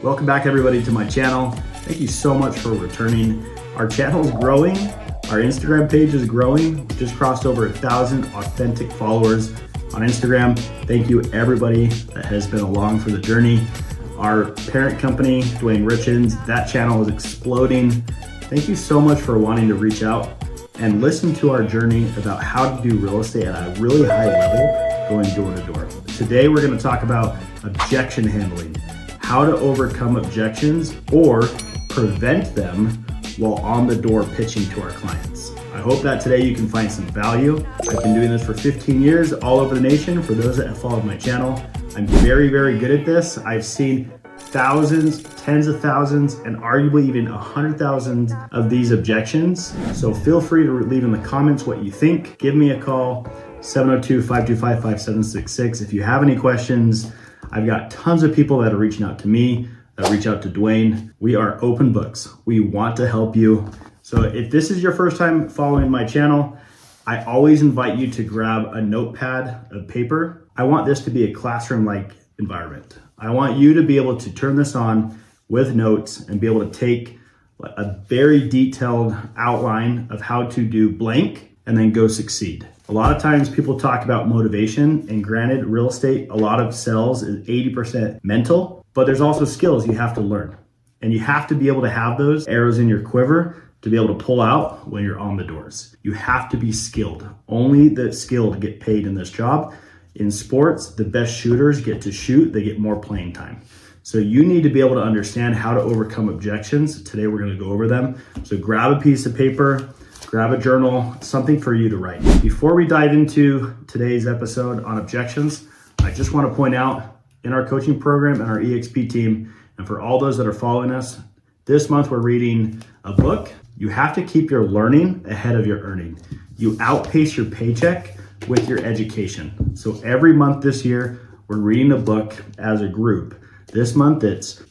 Welcome back everybody to my channel. Thank you so much for returning. Our channel is growing. Our Instagram page is growing. We just crossed over 1,000 authentic followers on Instagram. Thank you everybody that has been along for the journey. Our parent company, Dwayne Richens, that channel is exploding. Thank you so much for wanting to reach out and listen to our journey about how to do real estate at a really high level, going door to door. Today we're going to talk about objection handling, how to overcome objections or prevent them while on the door pitching to our clients. I hope that today you can find some value. I've been doing this for 15 years all over the nation. For those that have followed my channel, I'm very, very good at this. I've seen thousands, tens of thousands, and arguably even 100,000 of these objections. So feel free to leave in the comments what you think. Give me a call, 702-525-5766. If you have any questions, I've got tons of people that are reaching out to me, that reach out to Dwayne. We are open books. We want to help you. So if this is your first time following my channel, I always invite you to grab a notepad of paper. I want this to be a classroom-like environment. I want you to be able to turn this on with notes and be able to take a very detailed outline of how to do blank and then go succeed. A lot of times people talk about motivation, and granted, real estate, a lot of sales is 80% mental, but there's also skills you have to learn. And you have to be able to have those arrows in your quiver to be able to pull out when you're on the doors. You have to be skilled. Only the skilled get paid in this job. In sports, the best shooters get to shoot, they get more playing time. So you need to be able to understand how to overcome objections. Today we're gonna go over them. So grab a piece of paper, grab a journal, something for you to write. Before we dive into today's episode on objections, I just want to point out in our coaching program and our EXP team, and for all those that are following us, this month we're reading a book. You have to keep your learning ahead of your earning. You outpace your paycheck with your education. So every month this year, we're reading a book as a group. This month it's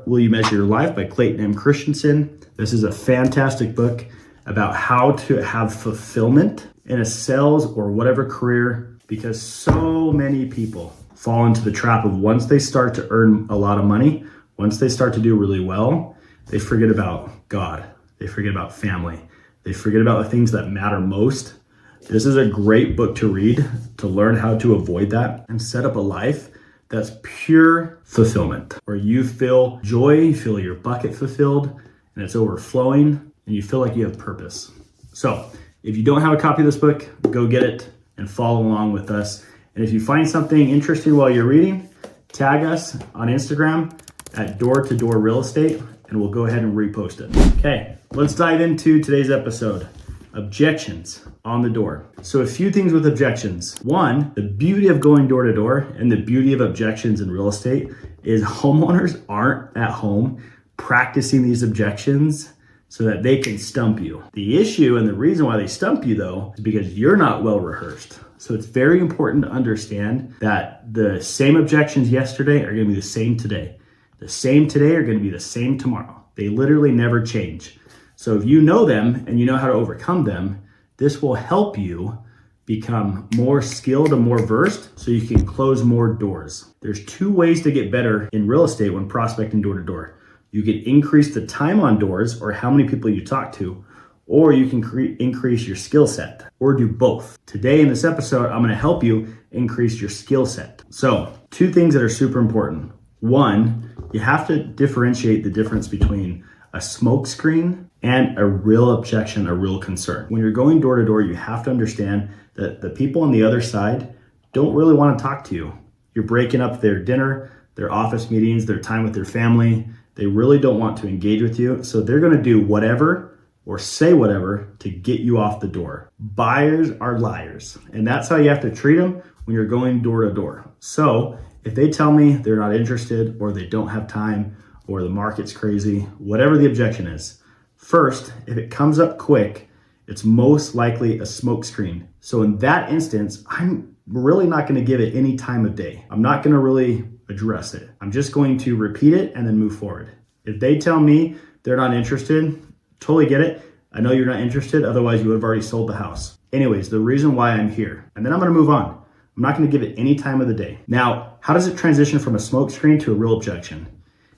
Will You Measure Your Life by Clayton M. Christensen. This is a fantastic book about how to have fulfillment in a sales or whatever career, because so many people fall into the trap of once they start to earn a lot of money, once they start to do really well, they forget about God, they forget about family, they forget about the things that matter most. This is a great book to read to learn how to avoid that and set up a life that's pure fulfillment, where you feel joy, you feel your bucket fulfilled and it's overflowing, and you feel like you have purpose. So if you don't have a copy of this book, go get it and follow along with us. And if you find something interesting while you're reading, tag us on Instagram at Door to Door Real Estate, and we'll go ahead and repost it. Okay, let's dive into today's episode. Objections on the door. So a few things with objections. One, the beauty of going door to door and the beauty of objections in real estate is homeowners aren't at home practicing these objections so that they can stump you. The issue and the reason why they stump you though is because you're not well rehearsed. So it's very important to understand that the same objections yesterday are gonna be the same today. The same today are gonna be the same tomorrow. They literally never change. So if you know them and you know how to overcome them, this will help you become more skilled and more versed so you can close more doors. There's two ways to get better in real estate when prospecting door to door. You can increase the time on doors or how many people you talk to, or you can increase your skill set, or do both. Today in this episode, I'm gonna help you increase your skill set. So two things that are super important. One, you have to differentiate the difference between a smoke screen and a real objection, a real concern. When you're going door to door, you have to understand that the people on the other side don't really wanna talk to you. You're breaking up their dinner, their office meetings, their time with their family. They really don't want to engage with you. So they're gonna do whatever or say whatever to get you off the door. Buyers are liars. And that's how you have to treat them when you're going door to door. So if they tell me they're not interested or they don't have time or the market's crazy, whatever the objection is, first, if it comes up quick, it's most likely a smokescreen. So in that instance, I'm really not gonna give it any time of day. I'm not gonna really address it. I'm just going to repeat it and then move forward. If they tell me they're not interested, totally get it. I know you're not interested, otherwise you would have already sold the house. Anyways, the reason why I'm here, and then I'm gonna move on. I'm not gonna give it any time of the day. Now, how does it transition from a smoke screen to a real objection?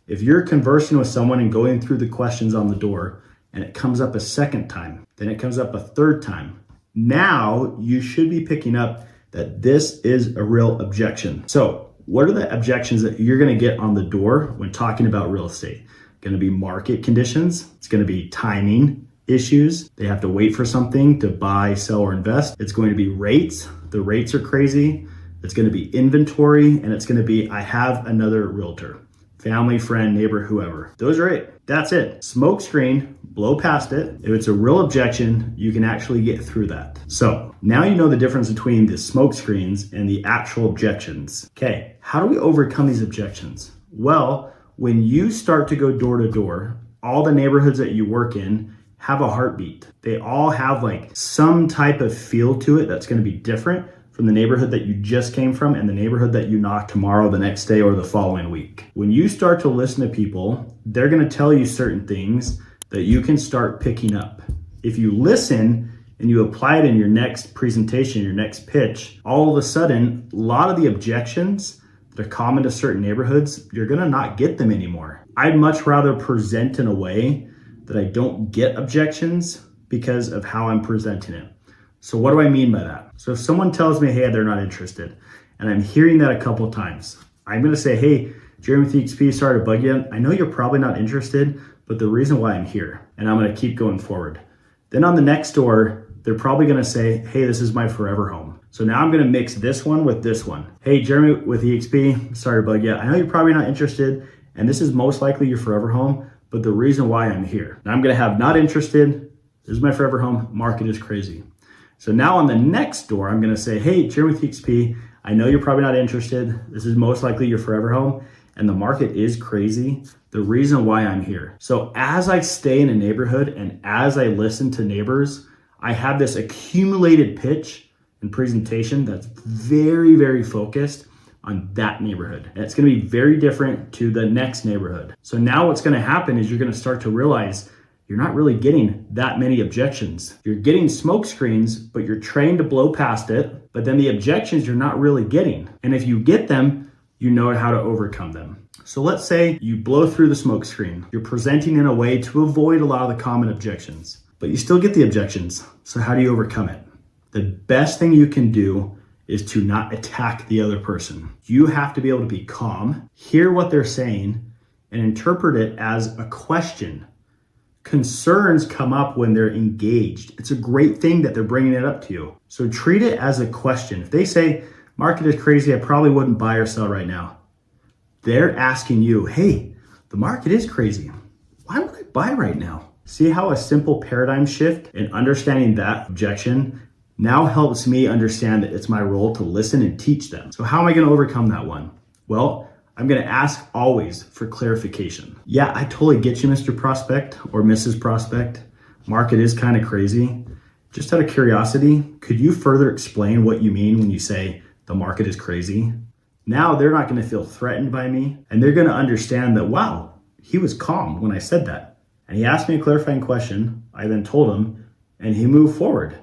If you're conversing with someone and going through the questions on the door and it comes up a second time, then it comes up a third time, now you should be picking up that this is a real objection. So what are the objections that you're going to get on the door when talking about real estate? Going to be market conditions. It's going to be timing issues. They have to wait for something to buy, sell, or invest. It's going to be rates. The rates are crazy. It's going to be inventory, and it's going to be, I have another realtor, family, friend, neighbor, whoever. Those are it. That's it. Smoke screen, blow past it. If it's a real objection, you can actually get through that. So now you know the difference between the smoke screens and the actual objections. Okay, how do we overcome these objections? Well, when you start to go door to door, all the neighborhoods that you work in have a heartbeat. They all have like some type of feel to it that's going to be different from the neighborhood that you just came from and the neighborhood that you knock tomorrow, the next day, or the following week. When you start to listen to people, they're going to tell you certain things that you can start picking up. If you listen and you apply it in your next presentation, your next pitch, all of a sudden, a lot of the objections that are common to certain neighborhoods, you're going to not get them anymore. I'd much rather present in a way that I don't get objections because of how I'm presenting it. So what do I mean by that? So if someone tells me, hey, they're not interested, and I'm hearing that a couple times, I'm going to say, hey, Jeremy with EXP, sorry to bug you. I know you're probably not interested, but the reason why I'm here, and I'm going to keep going forward. Then on the next door, they're probably going to say, hey, this is my forever home. So now I'm going to mix this one with this one. Hey, Jeremy with EXP, sorry to bug you. I know you're probably not interested, and this is most likely your forever home, but the reason why I'm here. Now I'm going to have not interested, this is my forever home, market is crazy. So now on the next door, I'm going to say, hey, Jeremy with EXP, I know you're probably not interested. This is most likely your forever home, and the market is crazy. The reason why I'm here. So as I stay in a neighborhood and as I listen to neighbors, I have this accumulated pitch and presentation that's very, very focused on that neighborhood. And it's going to be very different to the next neighborhood. So now what's going to happen is you're going to start to realize you're not really getting that many objections. You're getting smoke screens, but you're trained to blow past it. But then the objections you're not really getting. And if you get them, you know how to overcome them. So let's say you blow through the smoke screen. You're presenting in a way to avoid a lot of the common objections, but you still get the objections. So how do you overcome it? The best thing you can do is to not attack the other person. You have to be able to be calm, hear what they're saying, and interpret it as a question. Concerns come up when they're engaged. It's a great thing that they're bringing it up to you. So treat it as a question. If they say, market is crazy, I probably wouldn't buy or sell right now. They're asking you, hey, the market is crazy. Why would I buy right now? See how a simple paradigm shift in understanding that objection now helps me understand that it's my role to listen and teach them. So how am I going to overcome that one? Well, I'm going to ask always for clarification. Yeah, I totally get you, Mr. Prospect or Mrs. Prospect. Market is kind of crazy. Just out of curiosity, could you further explain what you mean when you say the market is crazy? Now they're not going to feel threatened by me, and they're going to understand that, wow, he was calm when I said that. And he asked me a clarifying question. I then told him, and he moved forward.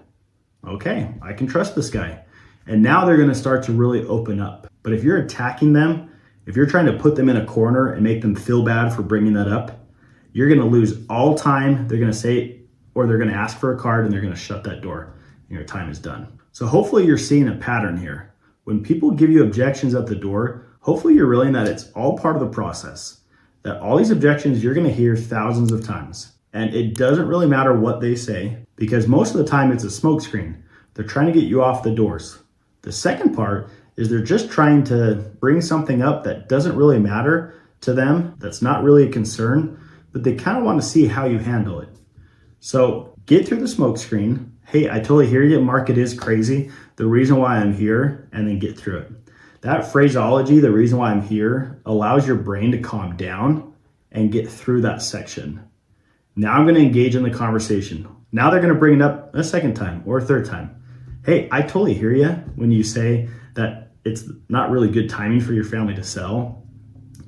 Okay, I can trust this guy. And now they're going to start to really open up. But if you're attacking them, if you're trying to put them in a corner and make them feel bad for bringing that up, you're going to lose all time. They're going to say it, or they're going to ask for a card, and they're going to shut that door, and your time is done. So hopefully you're seeing a pattern here. When people give you objections at the door, hopefully you're realizing that it's all part of the process, that all these objections you're going to hear thousands of times. And it doesn't really matter what they say, because most of the time it's a smokescreen. They're trying to get you off the doors. The second part is they're just trying to bring something up that doesn't really matter to them, that's not really a concern, but they kind of want to see how you handle it. So get through the smoke screen. Hey, I totally hear you, market is crazy. The reason why I'm here, and then get through it. That phraseology, the reason why I'm here, allows your brain to calm down and get through that section. Now I'm going to engage in the conversation. Now they're going to bring it up a second time or a third time. Hey, I totally hear you when you say that it's not really good timing for your family to sell.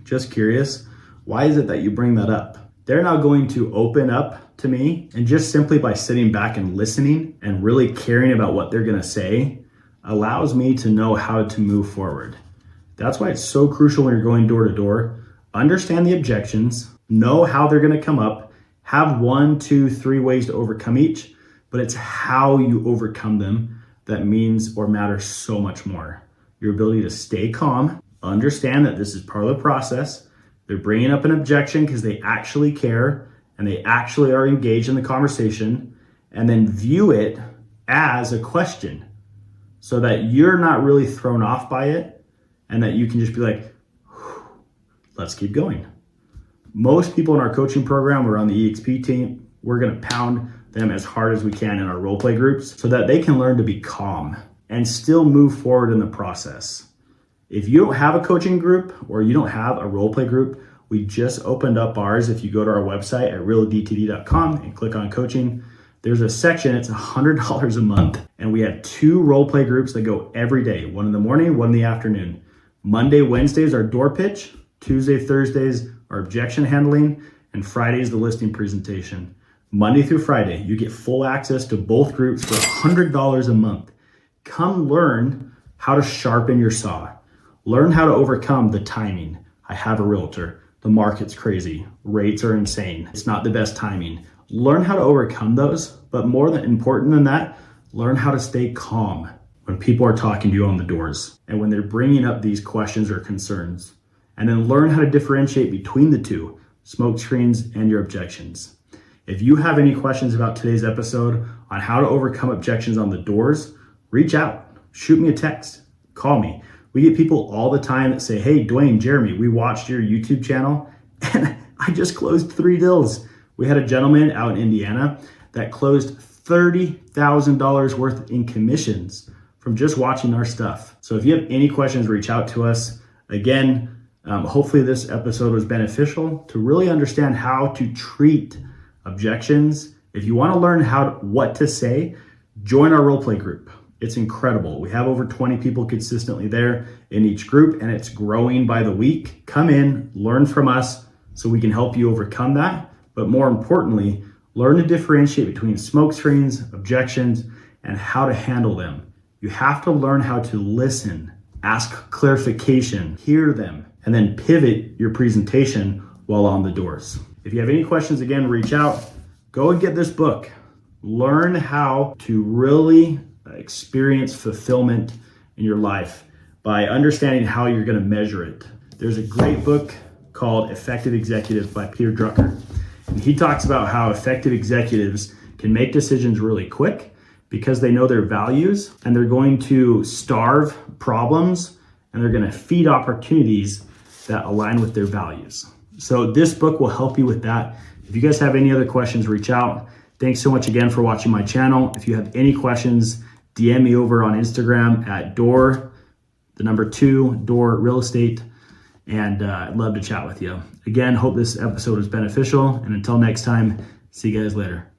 Just curious, why is it that you bring that up? They're now going to open up to me, and just simply by sitting back and listening and really caring about what they're going to say allows me to know how to move forward. That's why it's so crucial when you're going door to door. understand the objections, know how they're going to come up, have 1, 2, 3 ways to overcome each, but it's how you overcome them that means or matters so much more. Your ability to stay calm, understand that this is part of the process. They're bringing up an objection because they actually care and they actually are engaged in the conversation, and then view it as a question so that you're not really thrown off by it and that you can just be like, let's keep going. Most people in our coaching program, we're on the EXP team, we're going to pound them as hard as we can in our role play groups so that they can learn to be calm and still move forward in the process. If you don't have a coaching group or you don't have a role play group, we just opened up ours. If you go to our website at realdtd.com and click on coaching, there's a section, it's $100 a month. And we have 2 role play groups that go every day, one in the morning, one in the afternoon. Monday, Wednesdays are door pitch, Tuesday, Thursdays are objection handling, and Fridays the listing presentation. Monday through Friday, you get full access to both groups for $100 a month. Come learn how to sharpen your saw. Learn how to overcome the timing. I have a realtor. The market's crazy. Rates are insane. It's not the best timing. Learn how to overcome those, but more than important than that, learn how to stay calm when people are talking to you on the doors and when they're bringing up these questions or concerns. And then learn how to differentiate between the two, smoke screens and your objections. If you have any questions about today's episode on how to overcome objections on the doors, reach out, shoot me a text, call me. We get people all the time that say, hey, Dwayne, Jeremy, we watched your YouTube channel and I just closed 3 deals. We had a gentleman out in Indiana that closed $30,000 worth in commissions from just watching our stuff. So if you have any questions, reach out to us. Again, hopefully this episode was beneficial to really understand how to treat objections. If you want to learn what to say, join our role play group. It's incredible. We have over 20 people consistently there in each group, and it's growing by the week. Come in, learn from us so we can help you overcome that. But more importantly, learn to differentiate between smoke screens, objections, and how to handle them. You have to learn how to listen, ask clarification, hear them, and then pivot your presentation while on the doors. If you have any questions, again, reach out. Go and get this book. Learn how to really experience fulfillment in your life by understanding how you're going to measure it. There's a great book called Effective Executives by Peter Drucker. And he talks about how effective executives can make decisions really quick because they know their values and they're going to starve problems and they're going to feed opportunities that align with their values. So this book will help you with that. If you guys have any other questions, reach out. Thanks so much again for watching my channel. If you have any questions, DM me over on Instagram at door real estate. And I'd love to chat with you. Again, hope this episode was beneficial. And until next time, see you guys later.